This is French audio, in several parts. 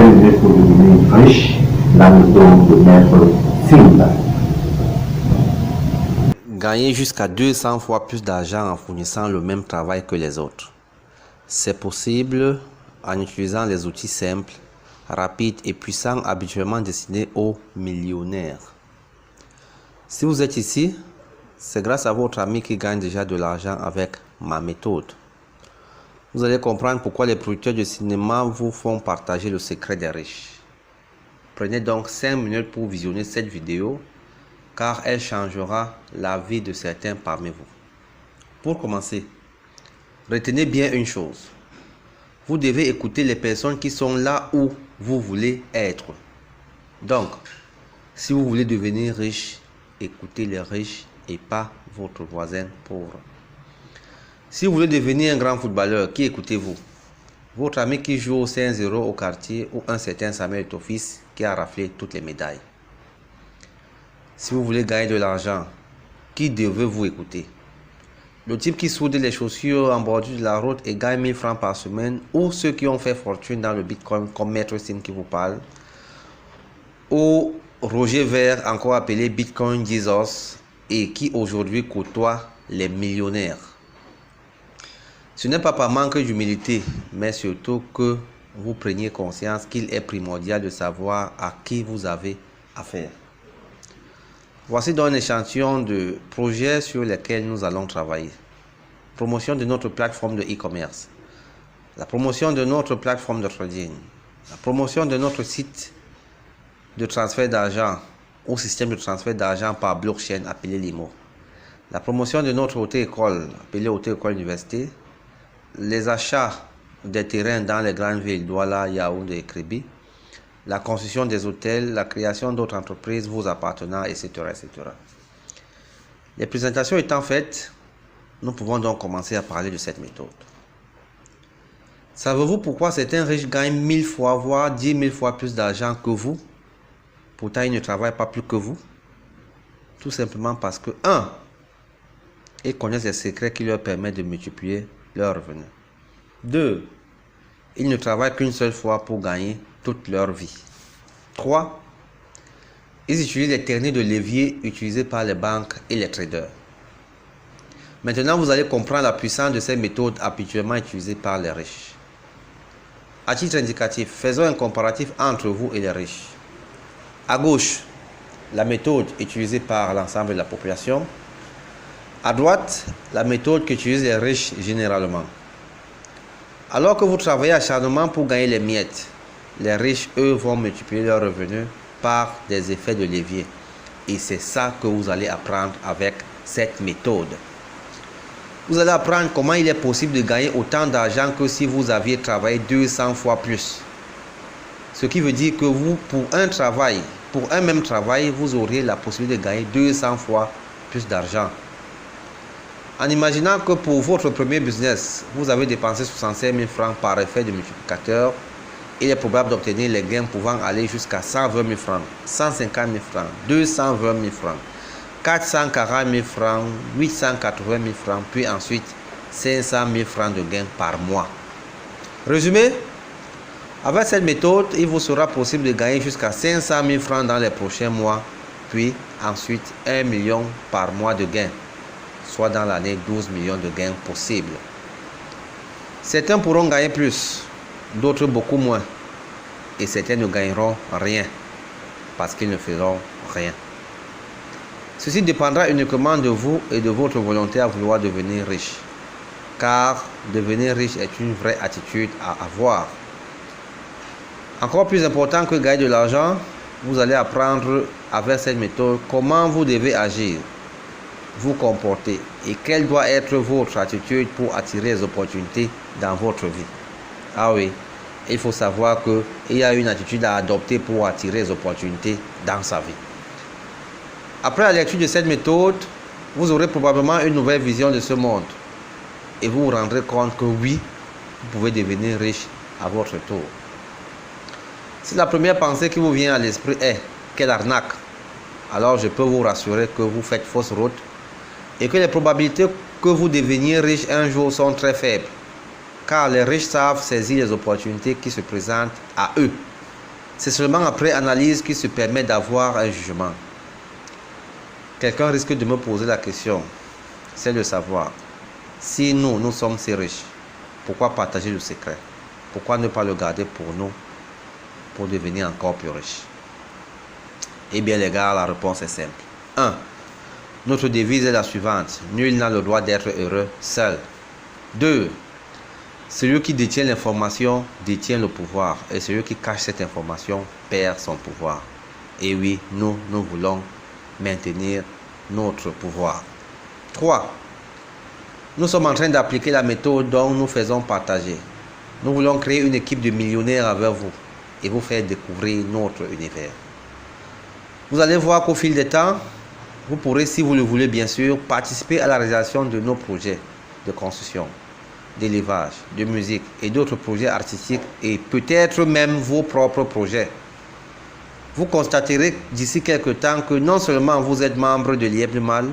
minutes pour devenir riche, la méthode de Maître Simba. Gagner jusqu'à 200 fois plus d'argent en fournissant le même travail que les autres. C'est possible en utilisant les outils simples, rapides et puissants habituellement destinés aux millionnaires. Si vous êtes ici, c'est grâce à votre ami qui gagne déjà de l'argent avec ma méthode. Vous allez comprendre pourquoi les producteurs de cinéma vous font partager le secret des riches. Prenez donc 5 minutes pour visionner cette vidéo car elle changera la vie de certains parmi vous. Pour commencer, retenez bien une chose. Vous devez écouter les personnes qui sont là où vous voulez être. Donc, si vous voulez devenir riche, écoutez les riches et pas votre voisin pauvre. Si vous voulez devenir un grand footballeur, qui écoutez-vous? Votre ami qui joue au 5-0 au quartier ou un certain Samuel Tofis qui a raflé toutes les médailles? Si vous voulez gagner de l'argent, qui devez-vous écouter? Le type qui soude les chaussures en bordure de la route et gagne 1000 francs par semaine, ou ceux qui ont fait fortune dans le Bitcoin comme Maître Sim qui vous parle, ou Roger Ver, encore appelé Bitcoin Jesus, et qui aujourd'hui côtoie les millionnaires. Ce n'est pas par manque d'humilité, mais surtout que vous preniez conscience qu'il est primordial de savoir à qui vous avez affaire. Voici donc un échantillon de projets sur lesquels nous allons travailler. Promotion de notre plateforme de e-commerce, la promotion de notre plateforme de trading, la promotion de notre site de transfert d'argent ou système de transfert d'argent par blockchain appelé Limo, la promotion de notre auto-école appelée auto-école université, les achats des terrains dans les grandes villes Douala, Yaoundé et Kribi, la construction des hôtels, la création d'autres entreprises vous appartenant, etc., etc. Les présentations étant faites, nous pouvons donc commencer à parler de cette méthode. Savez-vous pourquoi certains riches gagnent 1000 fois, voire 10 000 fois plus d'argent que vous? Pourtant, ils ne travaillent pas plus que vous. Tout simplement parce que, 1. Ils connaissent les secrets qui leur permettent de multiplier leurs revenus. 2. Ils ne travaillent qu'une seule fois pour gagner toute leur vie. 3. Ils utilisent les techniques de levier utilisées par les banques et les traders. Maintenant, vous allez comprendre la puissance de ces méthodes habituellement utilisées par les riches. À titre indicatif, faisons un comparatif entre vous et les riches. À gauche, la méthode utilisée par l'ensemble de la population. À droite, la méthode qu'utilisent les riches généralement. Alors que vous travaillez acharnement pour gagner les miettes, les riches, eux, vont multiplier leurs revenus par des effets de levier. Et c'est ça que vous allez apprendre avec cette méthode. Vous allez apprendre comment il est possible de gagner autant d'argent que si vous aviez travaillé 200 fois plus. Ce qui veut dire que vous, pour un même travail, vous auriez la possibilité de gagner 200 fois plus d'argent. En imaginant que pour votre premier business, vous avez dépensé 65 000 francs par effet de multiplicateur, il est probable d'obtenir les gains pouvant aller jusqu'à 120 000 francs, 150 000 francs, 220 000 francs, 440 000 francs, 880 000 francs, puis ensuite 500 000 francs de gains par mois. Résumé, avec cette méthode, il vous sera possible de gagner jusqu'à 500 000 francs dans les prochains mois, puis ensuite 1 million par mois de gains, soit dans l'année 12 millions de gains possibles. Certains pourront gagner plus, d'autres beaucoup moins, et certains ne gagneront rien parce qu'ils ne feront rien. Ceci dépendra uniquement de vous et de votre volonté à vouloir devenir riche, car devenir riche est une vraie attitude à avoir. Encore plus important que gagner de l'argent, vous allez apprendre avec cette méthode comment vous devez agir, vous comporter et quelle doit être votre attitude pour attirer les opportunités dans votre vie. Ah oui, il faut savoir qu'il y a une attitude à adopter pour attirer les opportunités dans sa vie. Après la lecture de cette méthode, vous aurez probablement une nouvelle vision de ce monde et vous vous rendrez compte que oui, vous pouvez devenir riche à votre tour. Si la première pensée qui vous vient à l'esprit est « quelle arnaque », alors je peux vous rassurer que vous faites fausse route et que les probabilités que vous deveniez riche un jour sont très faibles, car les riches savent saisir les opportunités qui se présentent à eux C'est seulement après analyse qu'il se permet d'avoir un jugement. Quelqu'un risque de me poser la question, c'est de savoir, si nous sommes si riches, pourquoi partager le secret? Pourquoi ne pas le garder pour nous, pour devenir encore plus riches? Eh bien les gars, la réponse est simple. 1. Notre devise est la suivante, nul n'a le droit d'être heureux seul. 2. Celui qui détient l'information détient le pouvoir et celui qui cache cette information perd son pouvoir. Et oui, nous voulons maintenir notre pouvoir. 3. Nous sommes en train d'appliquer la méthode dont nous faisons partager. Nous voulons créer une équipe de millionnaires avec vous et vous faire découvrir notre univers. Vous allez voir qu'au fil du temps, vous pourrez, si vous le voulez bien sûr, participer à la réalisation de nos projets de construction, d'élevage, de musique et d'autres projets artistiques et peut-être même vos propres projets. Vous constaterez d'ici quelques temps que non seulement vous êtes membre de l'IEP Mal,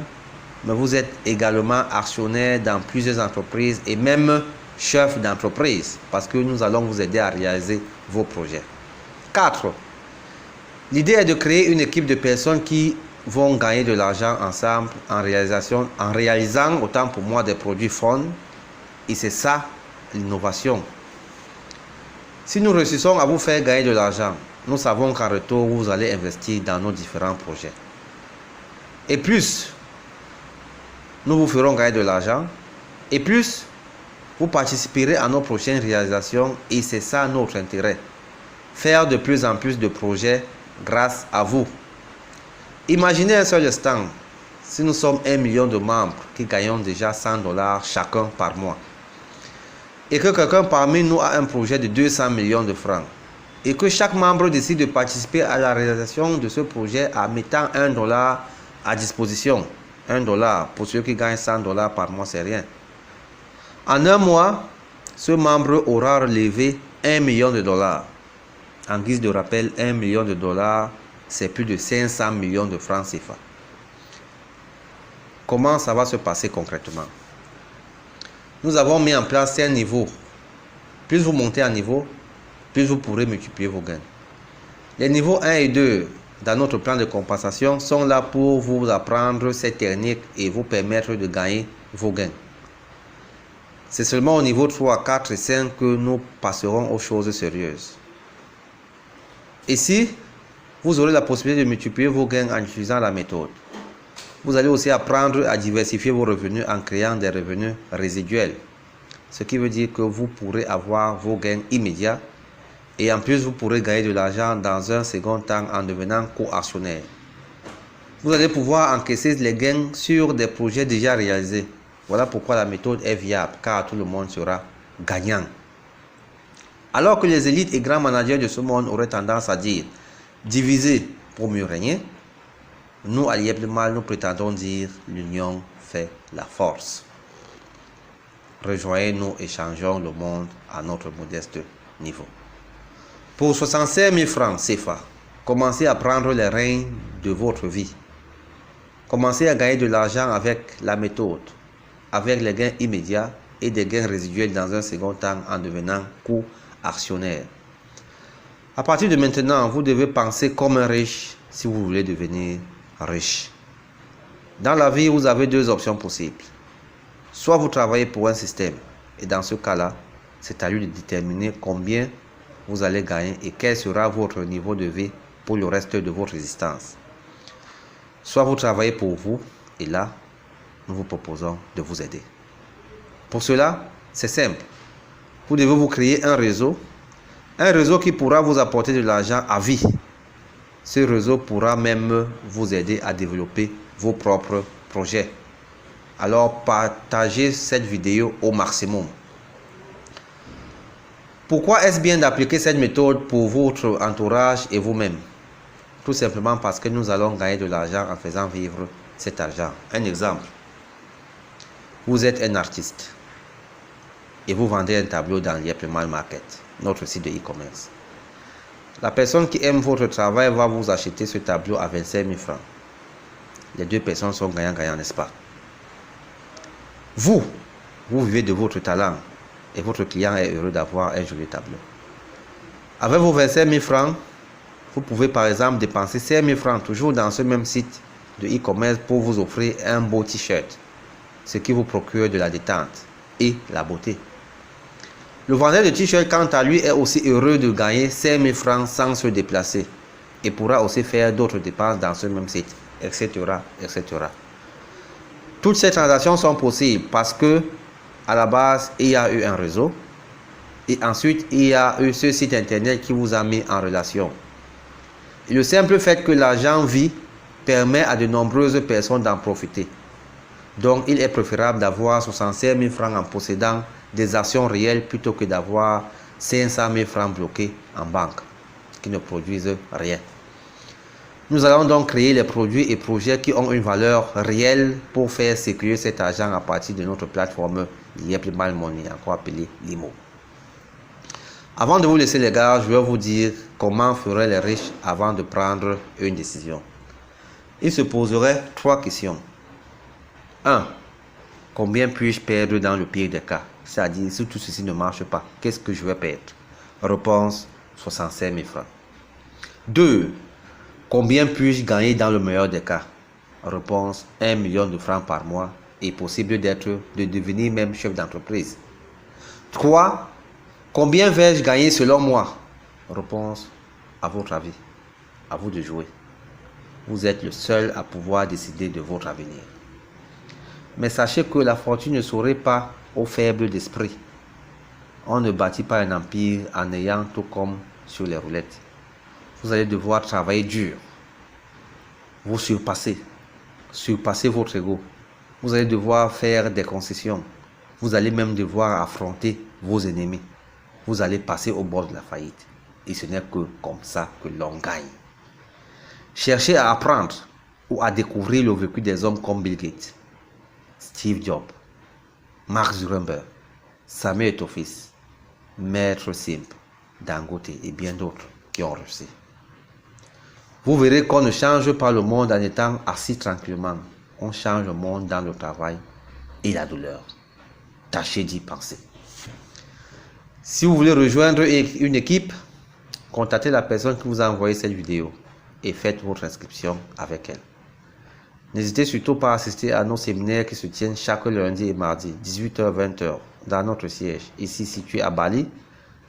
mais vous êtes également actionnaire dans plusieurs entreprises et même chef d'entreprise parce que nous allons vous aider à réaliser vos projets. 4. L'idée est de créer une équipe de personnes qui vont gagner de l'argent ensemble en réalisant autant pour moi des produits fun. Et c'est ça l'innovation. Si nous réussissons à vous faire gagner de l'argent, nous savons qu'en retour, vous allez investir dans nos différents projets. Et plus nous vous ferons gagner de l'argent, et plus vous participerez à nos prochaines réalisations, et c'est ça notre intérêt. Faire de plus en plus de projets grâce à vous. Imaginez un seul instant, si nous sommes 1 million de membres qui gagnons déjà $100 chacun par mois, et que quelqu'un parmi nous a un projet de 200 millions de francs, et que chaque membre décide de participer à la réalisation de ce projet en mettant $1 à disposition. $1 pour ceux qui gagnent $100 par mois, c'est rien. En un mois, ce membre aura relevé $1 million. En guise de rappel, $1 million, c'est plus de 500 millions de francs CFA. Comment ça va se passer concrètement? Nous avons mis en place un niveau. Plus vous montez en niveau, plus vous pourrez multiplier vos gains. Les niveaux 1 et 2 dans notre plan de compensation sont là pour vous apprendre ces techniques et vous permettre de gagner vos gains. C'est seulement au niveau 3, 4 et 5 que nous passerons aux choses sérieuses. Ici, vous aurez la possibilité de multiplier vos gains en utilisant la méthode. Vous allez aussi apprendre à diversifier vos revenus en créant des revenus résiduels. Ce qui veut dire que vous pourrez avoir vos gains immédiats et en plus vous pourrez gagner de l'argent dans un second temps en devenant co-actionnaire. Vous allez pouvoir encaisser les gains sur des projets déjà réalisés. Voilà pourquoi la méthode est viable, car tout le monde sera gagnant. Alors que les élites et grands managers de ce monde auraient tendance à dire diviser pour mieux régner, nous, à l'IEP Mal, nous prétendons dire l'union fait la force. Rejoignez-nous et changeons le monde à notre modeste niveau. Pour 65 000 francs CFA, commencez à prendre les rênes de votre vie. Commencez à gagner de l'argent avec la méthode, avec les gains immédiats et des gains résiduels dans un second temps en devenant co-actionnaire. À partir de maintenant, vous devez penser comme un riche si vous voulez devenir riche. Dans la vie, vous avez deux options possibles. Soit vous travaillez pour un système, et dans ce cas-là, c'est à lui de déterminer combien vous allez gagner et quel sera votre niveau de vie pour le reste de votre existence. Soit vous travaillez pour vous, et là, nous vous proposons de vous aider. Pour cela, c'est simple. Vous devez vous créer un réseau qui pourra vous apporter de l'argent à vie. Ce réseau pourra même vous aider à développer vos propres projets. Alors partagez cette vidéo au maximum. Pourquoi est-ce bien d'appliquer cette méthode pour votre entourage et vous-même? Tout simplement parce que nous allons gagner de l'argent en faisant vivre cet argent. Un exemple. Vous êtes un artiste et vous vendez un tableau dans l'IEP Mal Market, notre site de e-commerce. La personne qui aime votre travail va vous acheter ce tableau à 25 000 francs. Les deux personnes sont gagnant-gagnant, n'est-ce pas? Vous vivez de votre talent et votre client est heureux d'avoir un joli tableau. Avec vos 25 000 francs, Vous pouvez par exemple dépenser 5 000 francs toujours dans ce même site de e-commerce pour vous offrir un beau t-shirt, ce qui vous procure de la détente et la beauté. Le vendeur de t-shirt, quant à lui, est aussi heureux de gagner 5 000 francs sans se déplacer et pourra aussi faire d'autres dépenses dans ce même site, etc., etc. Toutes ces transactions sont possibles parce que à la base, il y a eu un réseau et ensuite, il y a eu ce site internet qui vous a mis en relation. Et le simple fait que l'argent vit permet à de nombreuses personnes d'en profiter. Donc, il est préférable d'avoir 65 000 francs en possédant des actions réelles plutôt que d'avoir 500 000 francs bloqués en banque qui ne produisent rien. Nous allons donc créer les produits et projets qui ont une valeur réelle pour faire circuler cet argent à partir de notre plateforme Yepmal Money, encore appelée Limo. Avant de vous laisser les gars, je vais vous dire comment feraient les riches avant de prendre une décision. Ils se poseraient 3 questions. 1. Combien puis-je perdre dans le pire des cas? C'est-à-dire, si tout ceci ne marche pas, qu'est-ce que je vais perdre? Réponse, 65 000 francs. 2. Combien puis-je gagner dans le meilleur des cas? Réponse, 1 million de francs par mois et possible de devenir même chef d'entreprise. 3. Combien vais-je gagner selon moi? Réponse, à votre avis, à vous de jouer. Vous êtes le seul à pouvoir décider de votre avenir. Mais sachez que la fortune ne sourit pas aux faibles d'esprit. On ne bâtit pas un empire en ayant tout comme sur les roulettes. Vous allez devoir travailler dur, vous surpasser votre ego. Vous allez devoir faire des concessions. Vous allez même devoir affronter vos ennemis. Vous allez passer au bord de la faillite. Et ce n'est que comme ça que l'on gagne. Cherchez à apprendre ou à découvrir le vécu des hommes comme Bill Gates, Steve Jobs, Mark Zuckerberg, Samuel Etofis, Maître Simp, Dangote et bien d'autres qui ont réussi. Vous verrez qu'on ne change pas le monde en étant assis tranquillement. On change le monde dans le travail et la douleur. Tâchez d'y penser. Si vous voulez rejoindre une équipe, contactez la personne qui vous a envoyé cette vidéo et faites votre inscription avec elle. N'hésitez surtout pas à assister à nos séminaires qui se tiennent chaque lundi et mardi, 18h-20h, dans notre siège, ici situé à Bali,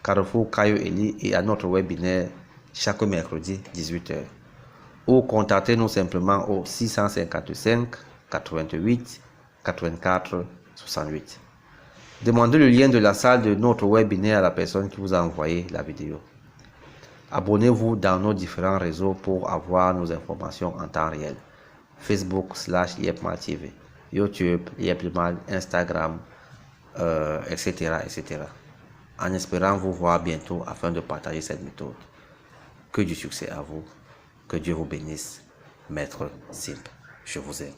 Carrefour Cayo Eli, et à notre webinaire chaque mercredi, 18h. Ou contactez-nous simplement au 655 88 84 68. Demandez le lien de la salle de notre webinaire à la personne qui vous a envoyé la vidéo. Abonnez-vous dans nos différents réseaux pour avoir nos informations en temps réel. Facebook /Yepmal TV, YouTube, Yepmal, Instagram, etc., etc. En espérant vous voir bientôt afin de partager cette méthode. Que du succès à vous. Que Dieu vous bénisse. Maître Simp. Je vous aime.